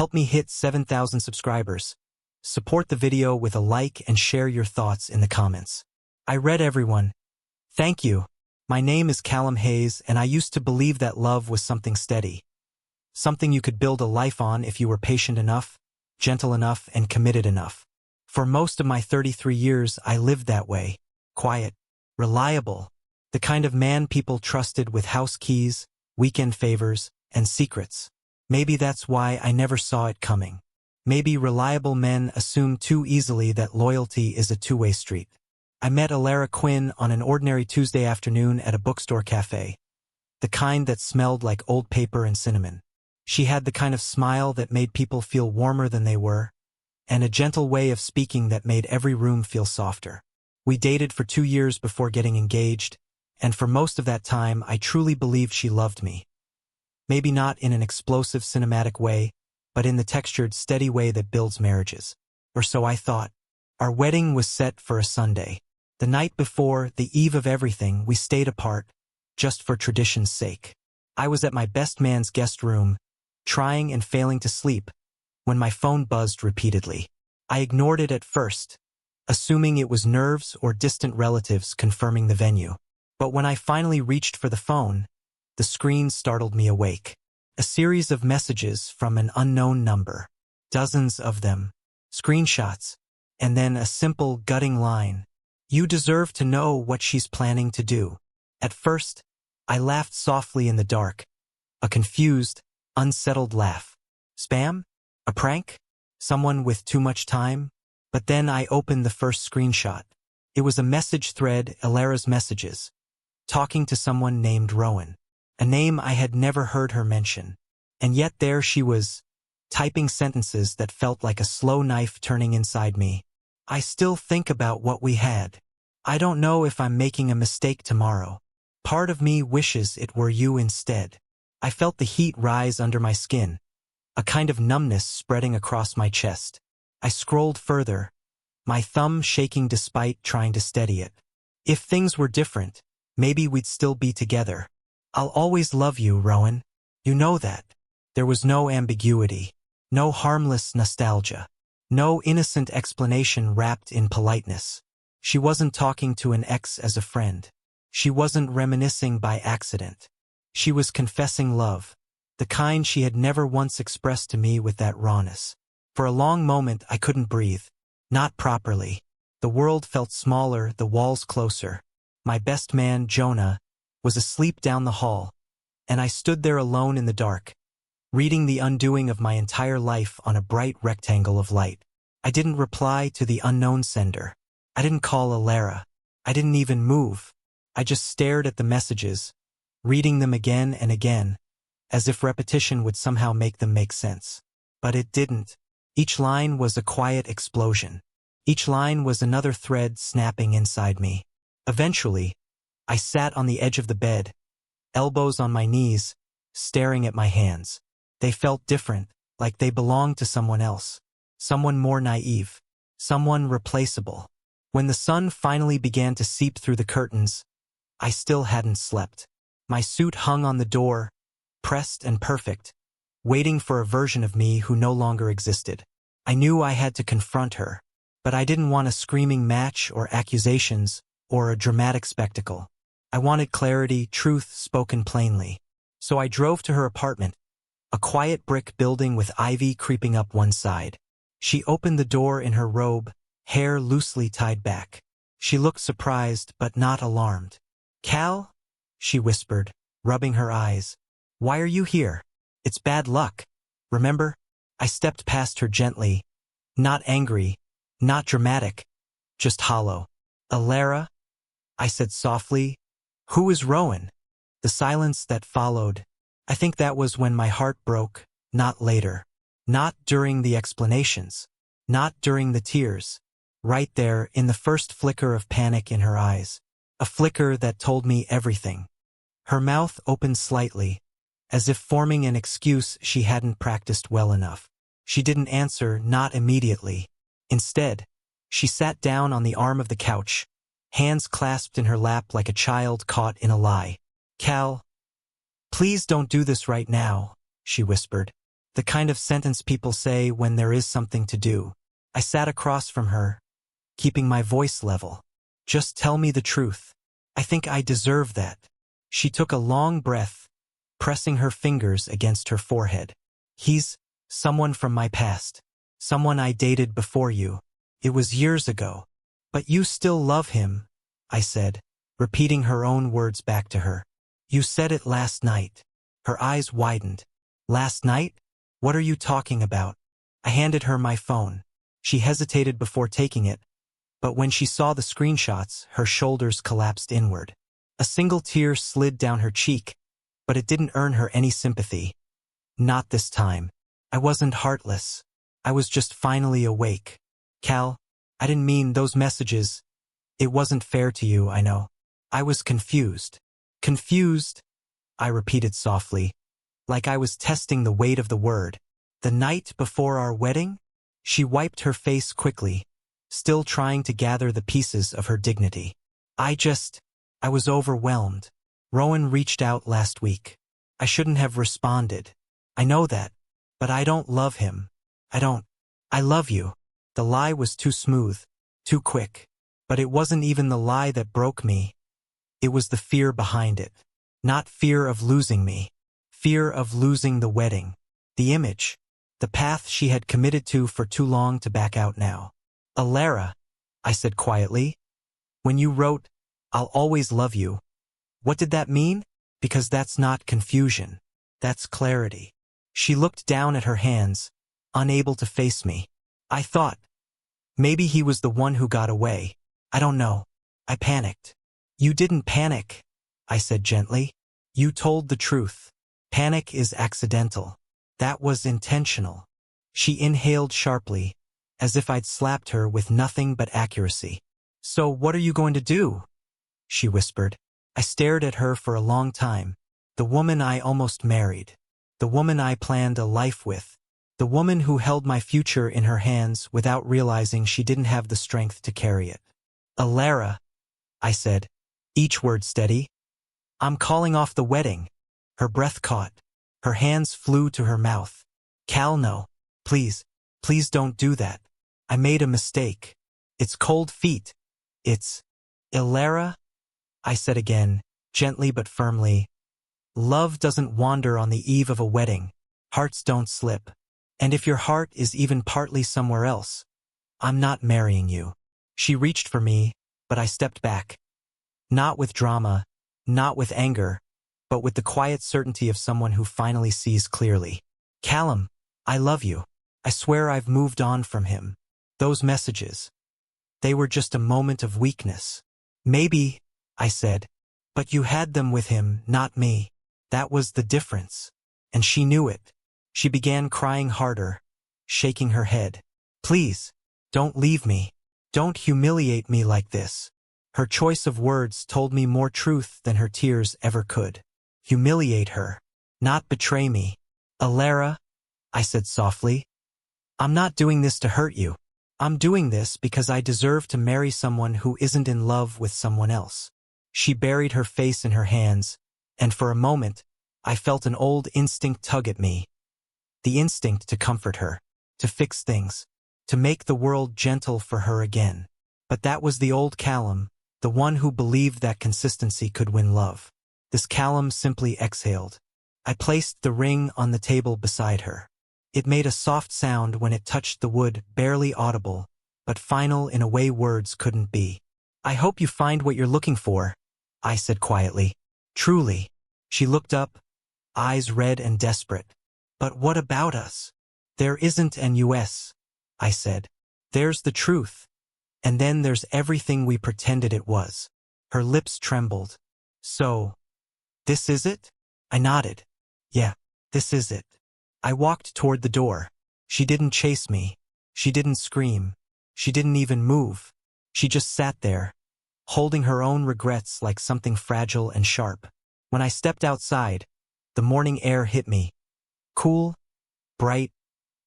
Help me hit 7,000 subscribers. Support the video with a like and share your thoughts in the comments. I read everyone. Thank you. My name is Callum Hayes, and I used to believe that love was something steady. Something you could build a life on if you were patient enough, gentle enough, and committed enough. For most of my 33 years, I lived that way. Quiet, reliable, the kind of man people trusted with house keys, weekend favors, and secrets. Maybe that's why I never saw it coming. Maybe reliable men assume too easily that loyalty is a two-way street. I met Alara Quinn on an ordinary Tuesday afternoon at a bookstore cafe. The kind that smelled like old paper and cinnamon. She had the kind of smile that made people feel warmer than they were, and a gentle way of speaking that made every room feel softer. We dated for 2 years before getting engaged, and for most of that time I truly believed she loved me. Maybe not in an explosive cinematic way, but in the textured, steady way that builds marriages. Or so I thought. Our wedding was set for a Sunday. The night before, the eve of everything, we stayed apart, just for tradition's sake. I was at my best man's guest room, trying and failing to sleep, when my phone buzzed repeatedly. I ignored it at first, assuming it was nerves or distant relatives confirming the venue. But when I finally reached for the phone, the screen startled me awake. A series of messages from an unknown number. Dozens of them. Screenshots. And then a simple, gutting line. You deserve to know what she's planning to do. At first, I laughed softly in the dark. A confused, unsettled laugh. Spam? A prank? Someone with too much time? But then I opened the first screenshot. It was a message thread, Alara's messages. Talking to someone named Rowan. A name I had never heard her mention. And yet there she was, typing sentences that felt like a slow knife turning inside me. I still think about what we had. I don't know if I'm making a mistake tomorrow. Part of me wishes it were you instead. I felt the heat rise under my skin, a kind of numbness spreading across my chest. I scrolled further, my thumb shaking despite trying to steady it. If things were different, maybe we'd still be together. I'll always love you, Rowan. You know that. There was no ambiguity, no harmless nostalgia, no innocent explanation wrapped in politeness. She wasn't talking to an ex as a friend. She wasn't reminiscing by accident. She was confessing love, the kind she had never once expressed to me with that rawness. For a long moment I couldn't breathe. Not properly. The world felt smaller, the walls closer. My best man, Jonah, was asleep down the hall, and I stood there alone in the dark, reading the undoing of my entire life on a bright rectangle of light. I didn't reply to the unknown sender. I didn't call Alara. I didn't even move. I just stared at the messages, reading them again and again, as if repetition would somehow make them make sense. But it didn't. Each line was a quiet explosion. Each line was another thread snapping inside me. Eventually, I sat on the edge of the bed, elbows on my knees, staring at my hands. They felt different, like they belonged to someone else. Someone more naive. Someone replaceable. When the sun finally began to seep through the curtains, I still hadn't slept. My suit hung on the door, pressed and perfect, waiting for a version of me who no longer existed. I knew I had to confront her, but I didn't want a screaming match or accusations or a dramatic spectacle. I wanted clarity, truth spoken plainly. So I drove to her apartment, a quiet brick building with ivy creeping up one side. She opened the door in her robe, hair loosely tied back. She looked surprised but not alarmed. "Cal?" she whispered, rubbing her eyes. "Why are you here? It's bad luck. Remember?" I stepped past her gently, not angry, not dramatic, just hollow. "Alara?" I said softly. "Who is Rowan?" The silence that followed, I think that was when my heart broke, not later. Not during the explanations. Not during the tears. Right there, in the first flicker of panic in her eyes. A flicker that told me everything. Her mouth opened slightly, as if forming an excuse she hadn't practiced well enough. She didn't answer, not immediately. Instead, she sat down on the arm of the couch, hands clasped in her lap like a child caught in a lie. "Cal, please don't do this right now," she whispered. The kind of sentence people say when there is something to do. I sat across from her, keeping my voice level. Just tell me the truth. I think I deserve that. She took a long breath, pressing her fingers against her forehead. He's someone from my past. Someone I dated before you. It was years ago. But you still love him, I said, repeating her own words back to her. You said it last night. Her eyes widened. Last night? What are you talking about? I handed her my phone. She hesitated before taking it, but when she saw the screenshots, her shoulders collapsed inward. A single tear slid down her cheek, but it didn't earn her any sympathy. Not this time. I wasn't heartless. I was just finally awake. Cal, I didn't mean those messages. It wasn't fair to you, I know. I was confused. Confused, I repeated softly, like I was testing the weight of the word. The night before our wedding? She wiped her face quickly, still trying to gather the pieces of her dignity. I was overwhelmed. Rowan reached out last week. I shouldn't have responded. I know that, but I don't love him. I love you. The lie was too smooth, too quick. But it wasn't even the lie that broke me. It was the fear behind it. Not fear of losing me. Fear of losing the wedding. The image. The path she had committed to for too long to back out now. Alara, I said quietly. When you wrote, I'll always love you, what did that mean? Because that's not confusion. That's clarity. She looked down at her hands, unable to face me. I thought, maybe he was the one who got away. I don't know. I panicked. You didn't panic, I said gently. You told the truth. Panic is accidental. That was intentional. She inhaled sharply, as if I'd slapped her with nothing but accuracy. So what are you going to do? She whispered. I stared at her for a long time. The woman I almost married. The woman I planned a life with. The woman who held my future in her hands without realizing she didn't have the strength to carry it. Alara, I said, each word steady. I'm calling off the wedding. Her breath caught. Her hands flew to her mouth. Cal, no. Please, please don't do that. I made a mistake. It's cold feet. It's... Alara, I said again, gently but firmly. Love doesn't wander on the eve of a wedding. Hearts don't slip. And if your heart is even partly somewhere else, I'm not marrying you. She reached for me, but I stepped back. Not with drama, not with anger, but with the quiet certainty of someone who finally sees clearly. Callum, I love you. I swear I've moved on from him. Those messages. They were just a moment of weakness. Maybe, I said, but you had them with him, not me. That was the difference. And she knew it. She began crying harder, shaking her head. Please, don't leave me. Don't humiliate me like this. Her choice of words told me more truth than her tears ever could. Humiliate her. Not betray me. Alara, I said softly. I'm not doing this to hurt you. I'm doing this because I deserve to marry someone who isn't in love with someone else. She buried her face in her hands, and for a moment, I felt an old instinct tug at me. The instinct to comfort her, to fix things, to make the world gentle for her again. But that was the old Callum, the one who believed that consistency could win love. This Callum simply exhaled. I placed the ring on the table beside her. It made a soft sound when it touched the wood, barely audible, but final in a way words couldn't be. I hope you find what you're looking for, I said quietly. Truly. She looked up, eyes red and desperate. But what about us? There isn't an US, I said. There's the truth. And then there's everything we pretended it was. Her lips trembled. So, this is it? I nodded. Yeah, this is it. I walked toward the door. She didn't chase me. She didn't scream. She didn't even move. She just sat there, holding her own regrets like something fragile and sharp. When I stepped outside, the morning air hit me. Cool, bright,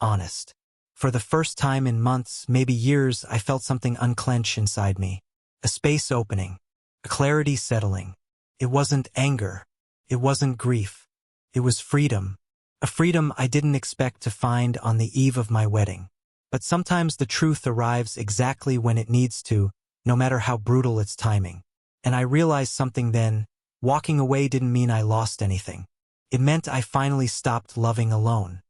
honest. For the first time in months, maybe years, I felt something unclench inside me. A space opening. A clarity settling. It wasn't anger. It wasn't grief. It was freedom. A freedom I didn't expect to find on the eve of my wedding. But sometimes the truth arrives exactly when it needs to, no matter how brutal its timing. And I realized something then. Walking away didn't mean I lost anything. It meant I finally stopped loving alone.